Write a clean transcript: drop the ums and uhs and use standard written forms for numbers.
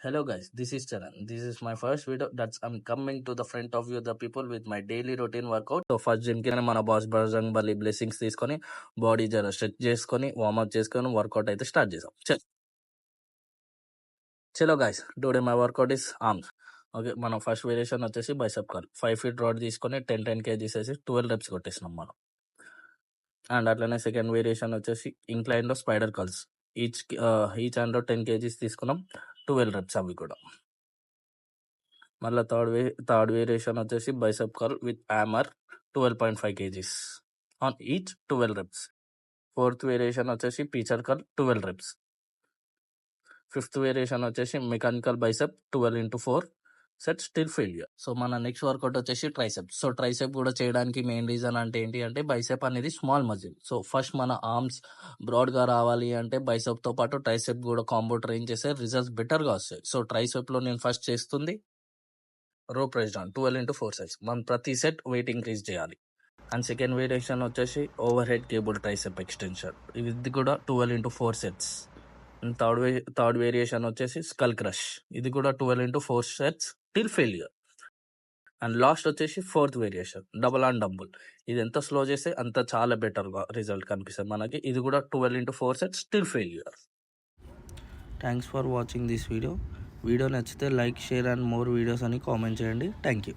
Hello guys, this is Charan. This is my first video that's I'm coming to the front of you the people with my daily routine workout. So first gym కి మన boss Bajrang బలి blessings తీసుకొని body జర stretch చేసుకొని warm up చేసుకొని work out అయితే start చేసాం. చలో guys, today my workout is arms. Okay, మనం ఫస్ట్ వేరియేషన్ వచ్చేసి బైసెప్ కర్ల్ 5 feet రాడ్ తీసుకొని 10 kgs వేసి 12 reps కొట్టేసినాం మనం. అండ్ అట్లనే సెకండ్ వేరియేషన్ వచ్చేసి ఇంక్లైన్ లో స్పైడర్ కర్ల్స్ ఈచ్ హ్యాండ్ లో 10 kgs తీసుకున్నాం, 12 reps అవి కూడా. మళ్ళీ థర్డ్ వేరియేషన్ వచ్చేసి bicep curl with hammer 12.5 kgs on each 12 reps. Fourth variation వచ్చేసి పీచర్ కర్ల్ 12 reps. ఫిఫ్త్ వేరియేషన్ వచ్చేసి mechanical bicep 12x4 set still failure. So మన నెక్స్ట్ వర్కౌట్ వచ్చేసి ట్రైసెప్. సో ట్రైసెప్ కూడా చేయడానికి మెయిన్ రీజన్ అంటే ఏంటి అంటే బైసెప్ అనేది స్మాల్ మజిల్. సో ఫస్ట్ మన ఆర్మ్స్ బ్రాడ్ గా రావాలి అంటే బైసెప్ తో పాటు ట్రైసెప్ కూడా కాంబో ట్రైన్ చేస్తే రిజల్ట్స్ బెటర్ గా వస్తాయి. సో ట్రైసెప్ లో నేను ఫస్ట్ చేస్తుంది రో ప్రెస్ డౌన్ 12x4 సెట్స్. మనం ప్రతి సెట్ వెయిట్ ఇంక్రీజ్ చేయాలి. అండ్ సెకండ్ వేరియేషన్ వచ్చేసి overhead cable tricep extension, ఇది కూడా 12x4 sets. And third variation వచ్చేసి స్కల్ క్రష్, ఇది కూడా 12x4 sets till failure. And last వచ్చేసి fourth variation double on dumbbell, ఇది ఎంత స్లో చేస్తే అంత చాలా బెటర్గా రిజల్ట్ కనిపిస్తుంది మనకి. ఇది కూడా 12x4 sets till failure. Thanks for watching this video. Video నచ్చితే like, share and more videos అని కామెంట్ చేయండి. Thank you.